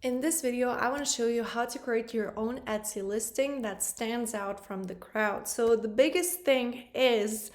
In this video, I want to show you how to create your own Etsy listing that stands out from the crowd. So the biggest thing is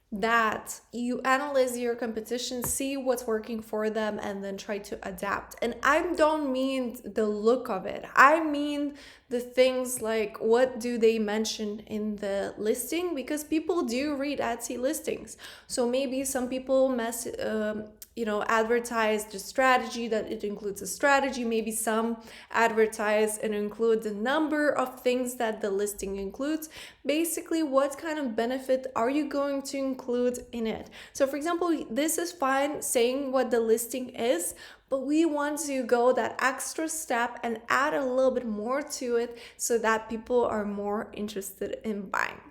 that you analyze your competition, see what's working for them, and then try to adapt. And I don't mean the look of it. I mean the things like what do they mention in the listing, because people do read Etsy listings. So maybe some people advertise the strategy, that it includes a strategy. Maybe some advertise and include the number of things that the listing includes. Basically, what kind of benefit are you going to include in it? So for example, this is fine saying what the listing is, but we want to go that extra step and add a little bit more to it so that people are more interested in buying.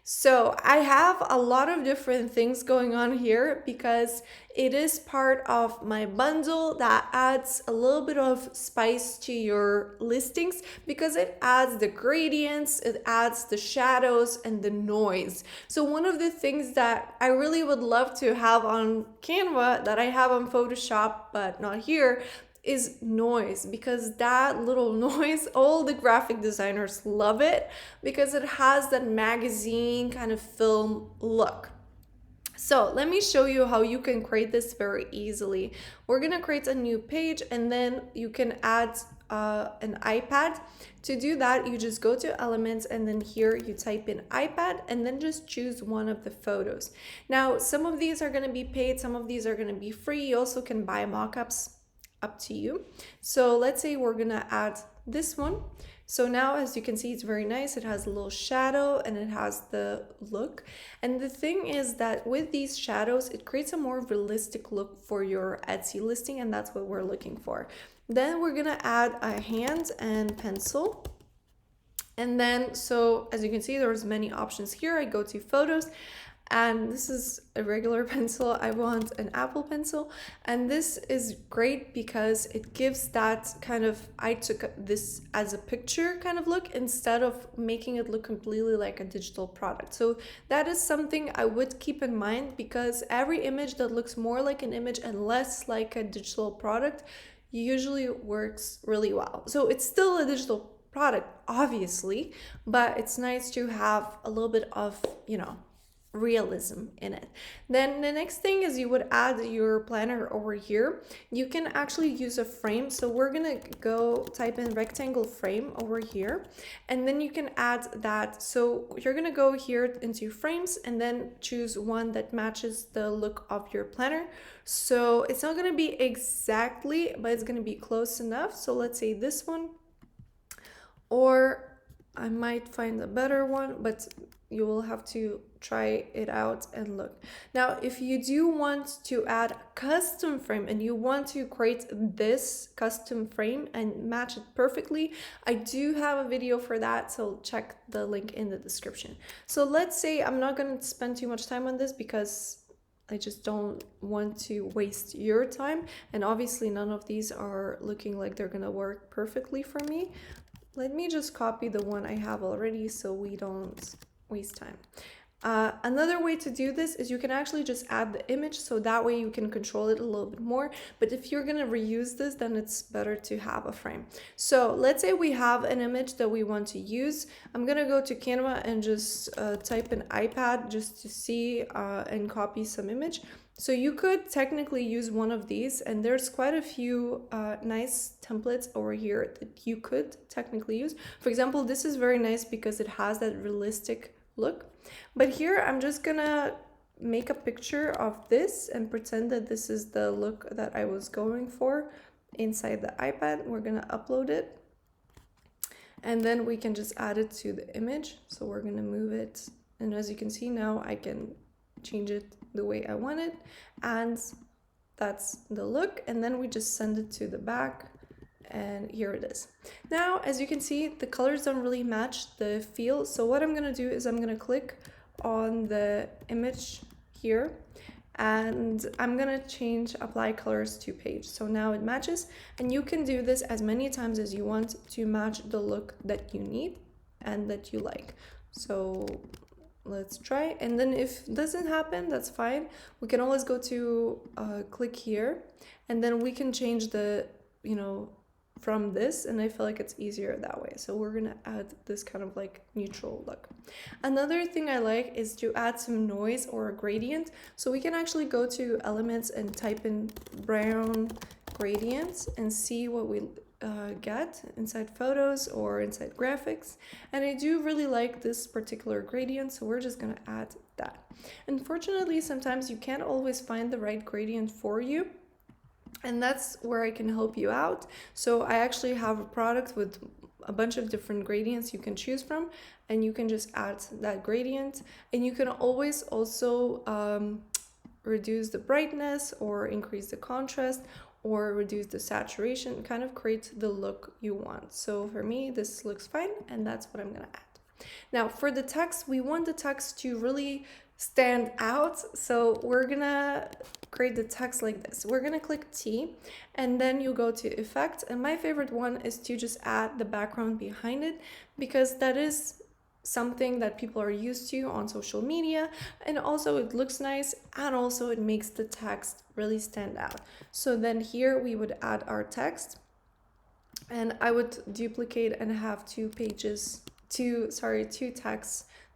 So I have a lot of different things going on here because it is part of my bundle that adds a little bit of spice to your listings, because it adds the gradients, it adds the shadows and the noise. So one of the things that I really would love to have on Canva that I have on Photoshop but not here is noise, because that little noise, all the graphic designers love it because it has that magazine kind of film look. So let me show you how you can create this very easily. We're gonna create a new page and then you can add an iPad. To do that, you just go to elements and then here you type in iPad and then just choose one of the photos. Now, some of these are gonna be paid, some of these are gonna be free. You also can buy mockups, up to you. So let's say we're gonna add this one. So now, as you can see, it's very nice. It has a little shadow and it has the look. And the thing is that with these shadows, it creates a more realistic look for your Etsy listing, and that's what we're looking for. Then we're gonna add a hand and pencil. And then, so as you can see, there's many options here. I go to photos, and this is a regular pencil. I want an Apple pencil, and this is great because it gives that kind of, I took this as a picture kind of look instead of making it look completely like a digital product. So that is something I would keep in mind, because every image that looks more like an image and less like a digital product usually works really well. So it's still a digital product, obviously, but it's nice to have a little bit of, realism in it. Then the next thing is you would add your planner over here. You can actually use a frame. So we're gonna go type in rectangle frame over here, and then you can add that. So you're gonna go here into frames and then choose one that matches the look of your planner. So it's not gonna be exactly, but it's gonna be close enough. So let's say this one, or I might find a better one, but you will have to try it out and look. Now, if you do want to add a custom frame and you want to create this custom frame and match it perfectly, I do have a video for that, so check the link in the description. So let's say I'm not going to spend too much time on this because I just don't want to waste your time, and obviously none of these are looking like they're gonna work perfectly for me. Let me just copy the one I have already so we don't waste time. Another way to do this is you can actually just add the image, so that way you can control it a little bit more. But if you're gonna reuse this, then it's better to have a frame. So let's say we have an image that we want to use. I'm gonna go to Canva and just type in iPad just to see and copy some image. So you could technically use one of these, and there's quite a few nice templates over here that you could technically use. For example, this is very nice because it has that realistic look. But here I'm just gonna make a picture of this and pretend that this is the look that I was going for inside the iPad. We're gonna upload it, and then we can just add it to the image. So we're gonna move it, and as you can see now, I can change it the way I want it, and that's the look. And then we just send it to the back, and here it is. Now, as you can see, the colors don't really match the feel. So what I'm gonna do is I'm gonna click on the image here, and I'm gonna change apply colors to page. So now it matches, and you can do this as many times as you want to match the look that you need and that you like. So let's try, and then if it doesn't happen, that's fine. We can always go to click here, and then we can change the from this, and I feel like it's easier that way. So we're gonna add this kind of like neutral look. Another thing I like is to add some noise or a gradient. So we can actually go to elements and type in brown gradients and see what we get inside photos or inside graphics. And I do really like this particular gradient, so we're just gonna add that. Unfortunately, sometimes you can't always find the right gradient for you, and that's where I can help you out. So I actually have a product with a bunch of different gradients you can choose from, and you can just add that gradient. And you can always also reduce the brightness or increase the contrast or reduce the saturation, kind of create the look you want. So for me, this looks fine, and that's what I'm gonna add. Now for the text, we want the text to really stand out. So we're gonna create the text like this. We're gonna click T, and then you go to effect. And my favorite one is to just add the background behind it, because that is something that people are used to on social media, and also it looks nice, and also it makes the text really stand out. So then here we would add our text, and I would duplicate and have two texts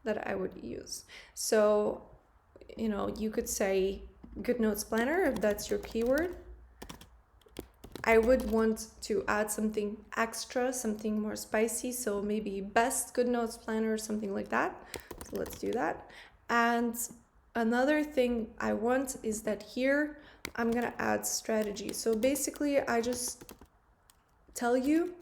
that I would use. So, you know, you could say Good Notes Planner if that's your keyword. I would want to add something extra, something more spicy, so maybe best Good Notes Planner or something like that. So let's do that. And another thing I want is that here I'm gonna add strategy. So basically I just tell you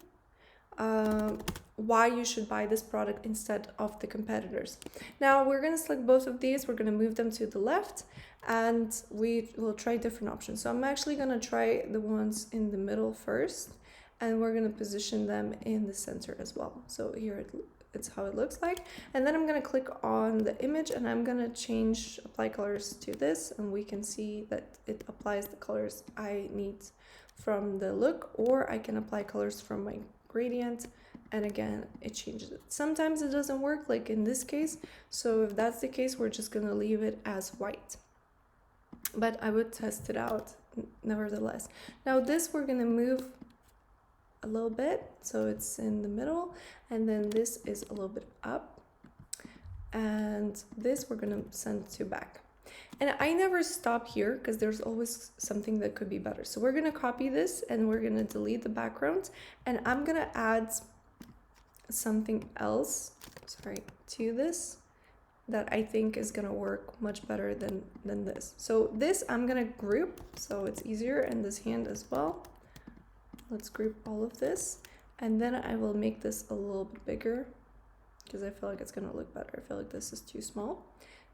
why you should buy this product instead of the competitors. Now we're going to select both of these, we're going to move them to the left, and we will try different options. So I'm actually going to try the ones in the middle first, and we're going to position them in the center as well. So here it's how it looks like. And then I'm going to click on the image, and I'm going to apply colors to this, and we can see that it applies the colors I need from the look, or I can apply colors from my gradient, and again it changes it. Sometimes it doesn't work, like in this case, so if that's the case, we're just gonna leave it as white, but I would test it out nevertheless. Now this we're gonna move a little bit so it's in the middle, and then this is a little bit up, and this we're gonna send to back. And I never stop here because there's always something that could be better. So we're gonna copy this, and we're gonna delete the background, and I'm gonna add something else, to this that I think is gonna work much better than this. So this I'm gonna group so it's easier, and this hand as well. Let's group all of this, and then I will make this a little bit bigger because I feel like it's gonna look better. I feel like this is too small.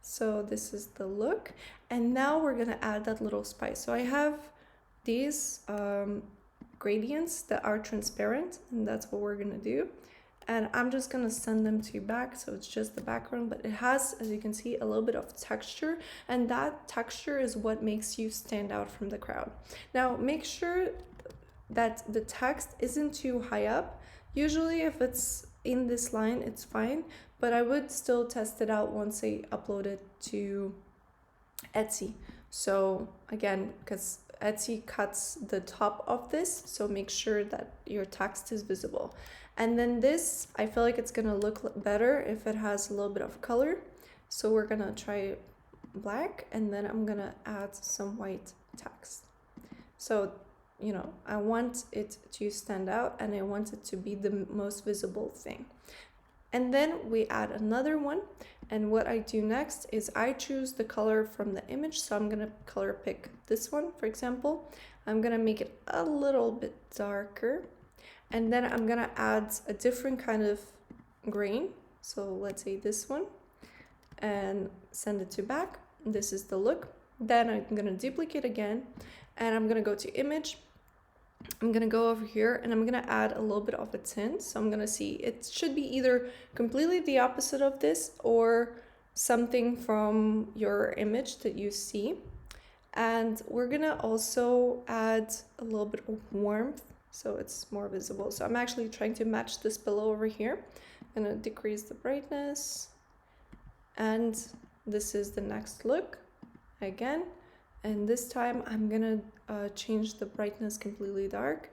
So this is the look, and now we're gonna add that little spice. So I have these gradients that are transparent, and that's what we're gonna do. And I'm just gonna send them to back, so it's just the background, but it has, as you can see, a little bit of texture, and that texture is what makes you stand out from the crowd. Now make sure that the text isn't too high up. Usually if it's in this line, it's fine, but I would still test it out once I upload it to Etsy. So again, because Etsy cuts the top of this, so make sure that your text is visible. And then this, I feel like it's gonna look better if it has a little bit of color. So we're gonna try black, and then I'm gonna add some white text. So, you know, I want it to stand out, and I want it to be the most visible thing. And then we add another one, and what I do next is I choose the color from the image. So I'm gonna color pick this one, for example. I'm gonna make it a little bit darker, and then I'm gonna add a different kind of grain. So let's say this one, and send it to back. This is the look. Then I'm gonna duplicate again, and I'm gonna go to image. I'm gonna go over here, and I'm gonna add a little bit of a tint. So I'm gonna see, it should be either completely the opposite of this or something from your image that you see. And we're gonna also add a little bit of warmth, so it's more visible. So I'm actually trying to match this below over here. I'm gonna decrease the brightness, and this is the next look again. And this time I'm gonna change the brightness completely dark,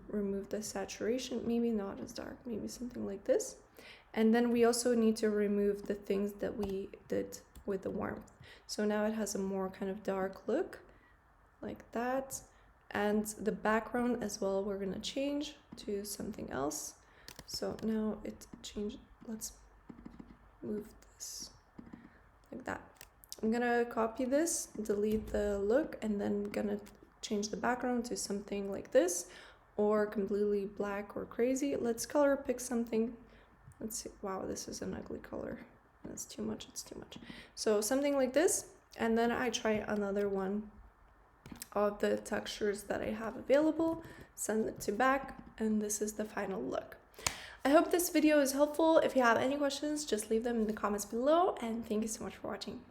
remove the saturation, maybe not as dark, maybe something like this. And then we also need to remove the things that we did with the warmth. So now it has a more kind of dark look like that. And the background as well, we're gonna change to something else. So now it changed. Let's move this like that. I'm gonna copy this, delete the look, and then gonna change the background to something like this, or completely black or crazy. Let's color pick something. Let's see. Wow, this is an ugly color. That's too much. It's too much. So something like this, and then I try another one of the textures that I have available, send it to back, and this is the final look. I hope this video is helpful. If you have any questions, just leave them in the comments below, and thank you so much for watching.